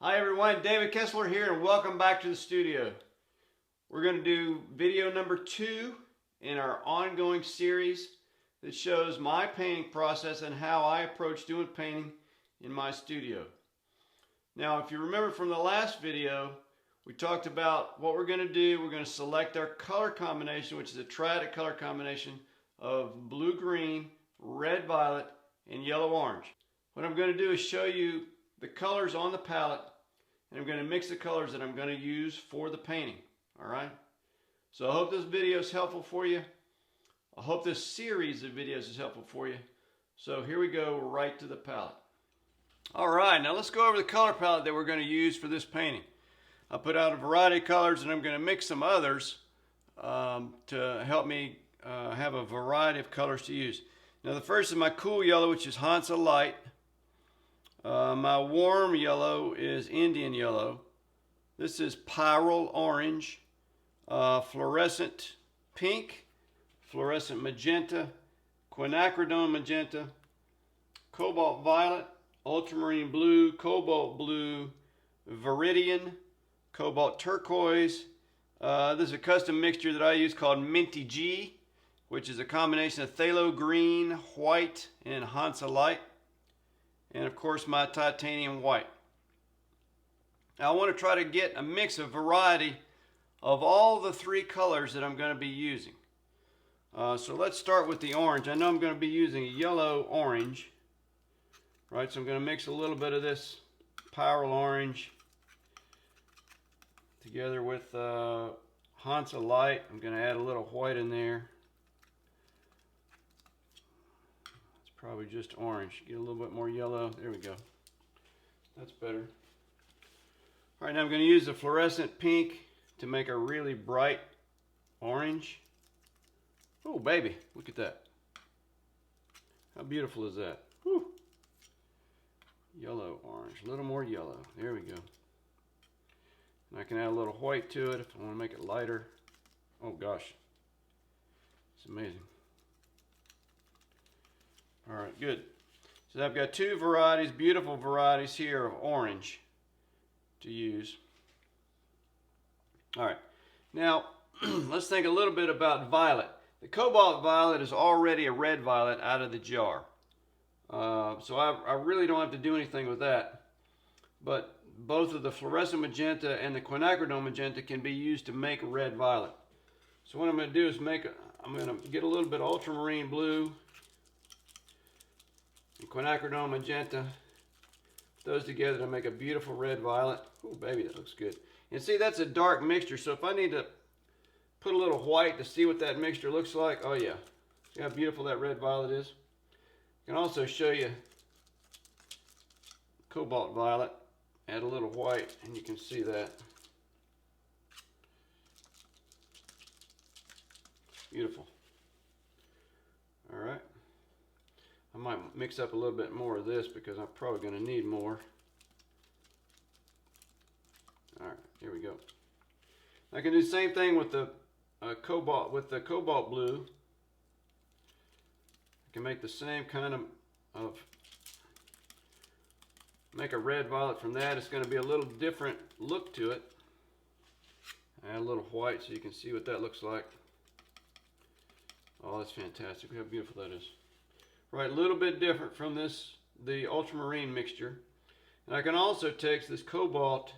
Hi everyone, David Kessler here and welcome back to the studio. We're going to do video number 2 in our ongoing series that shows my painting process and how I approach doing painting in my studio. Now if you remember from the last video, we talked about what we're going to do. We're going to select our color combination, which is a triadic color combination of blue-green, red-violet, and yellow-orange. What I'm going to do is show you the colors on the palette, and I'm going to mix the colors that I'm going to use for the painting. Alright? So I hope this video is helpful for you. I hope this series of videos is helpful for you. So here we go, right to the palette. Alright, now let's go over the color palette that we're going to use for this painting. I put out a variety of colors and I'm going to mix some others to help me have a variety of colors to use. Now the first is my cool yellow, which is Hansa Light. My warm yellow is Indian yellow. This is Pyrrole Orange, Fluorescent Pink, Fluorescent Magenta, Quinacridone Magenta, Cobalt Violet, Ultramarine Blue, Cobalt Blue, Viridian, Cobalt Turquoise. This is a custom mixture that I use called Minty G, which is a combination of phthalo green, white, and Hansa Light. And of course my titanium white. Now I want to try to get a mix of variety of all the 3 colors that I'm going to be using. So let's start with the orange. I know I'm going to be using a yellow orange. Right, so I'm going to mix a little bit of this Pyrrole Orange together with Hansa Light. I'm going to add a little white in there. Probably just orange. Get a little bit more yellow. There we go. That's better. All right, now I'm going to use the fluorescent pink to make a really bright orange. Oh, baby, look at that. How beautiful is that? Whew. Yellow, orange, a little more yellow. There we go. And I can add a little white to it if I want to make it lighter. Oh, gosh. It's amazing. All right, good. So I've got 2 varieties, beautiful varieties here of orange to use. All right, now let's think a little bit about violet. The cobalt violet is already a red violet out of the jar. So I really don't have to do anything with that. But both of the fluorescent magenta and the quinacridone magenta can be used to make a red violet. So what I'm going to do is I'm going to get a little bit of ultramarine blue, and quinacridone magenta, put those together to make a beautiful red violet. Oh baby, that looks good. And see, that's a dark mixture, so if I need to put a little white to see what that mixture looks like, oh yeah, see how beautiful that red violet is? I can also show you cobalt violet, add a little white, and you can see that. Beautiful. All right. I might mix up a little bit more of this because I'm probably going to need more. All right, here we go. I can do the same thing with the cobalt blue. I can make the same kind of make a red violet from that. It's going to be a little different look to it. Add a little white so you can see what that looks like. Oh, that's fantastic. Look how beautiful that is. Right, a little bit different from the ultramarine mixture. And I can also take this cobalt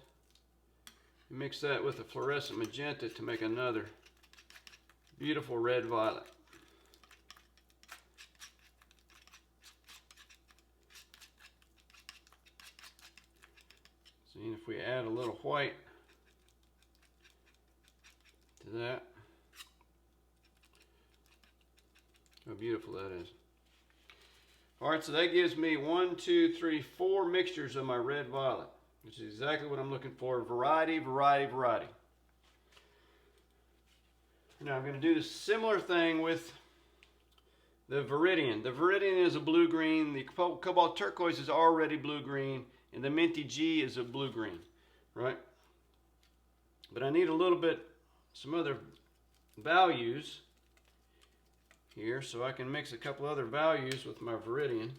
and mix that with the fluorescent magenta to make another beautiful red violet. See, if we add a little white to that, how beautiful that is. All right, so that gives me 1, 2, 3, 4 mixtures of my red violet, which is exactly what I'm looking for. Variety, variety, variety. Now I'm going to do the similar thing with the Viridian. The Viridian is a blue-green. The Cobalt Turquoise is already blue-green. And the Minty G is a blue-green, right? But I need a little bit, some other values here, so I can mix a couple other values with my Viridian.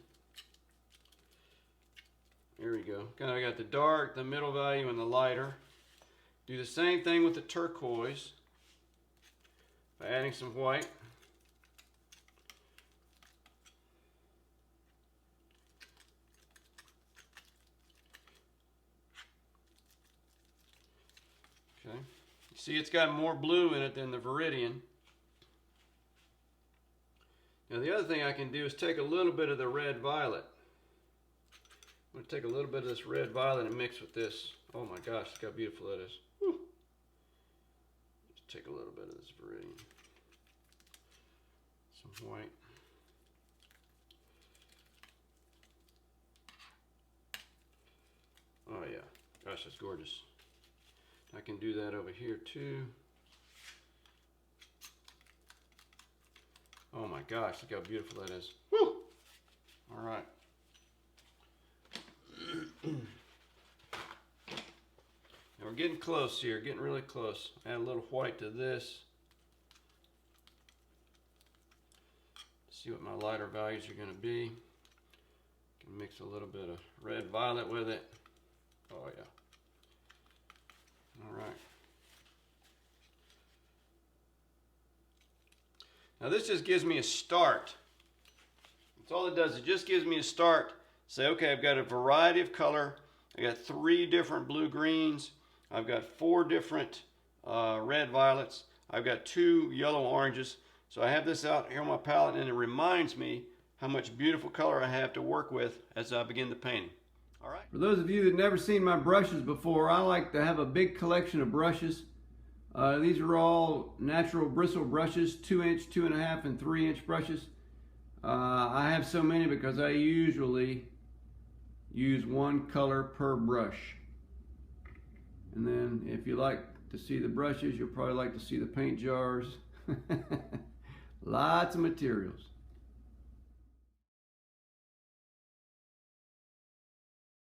There we go. I got the dark, the middle value, and the lighter. Do the same thing with the turquoise by adding some white. Okay. See, it's got more blue in it than the Viridian. Now the other thing I can do is take a little bit of the red violet. I'm going to take a little bit of this red violet and mix with this. Oh my gosh, look how beautiful that is. Whew. Just take a little bit of this Viridian. Some white. Oh yeah, gosh, that's gorgeous. I can do that over here too. Oh my gosh, look how beautiful that is. Woo! All right. Now we're getting close here, getting really close. Add a little white to this. See what my lighter values are going to be. Can mix a little bit of red violet with it. Oh yeah. All right. Now this just gives me a start. That's all it does. It just gives me a start. Say, okay, I've got a variety of color. I got 3 different blue-greens. I've got 4 different red violets. I've got 2 yellow oranges. So I have this out here on my palette, and it reminds me how much beautiful color I have to work with as I begin the painting. All right. For those of you that have never seen my brushes before, I like to have a big collection of brushes. These are all natural bristle brushes, 2-inch, 2.5, and 3-inch brushes. I have so many because I usually use 1 color per brush. And then if you like to see the brushes, you'll probably like to see the paint jars. Lots of materials.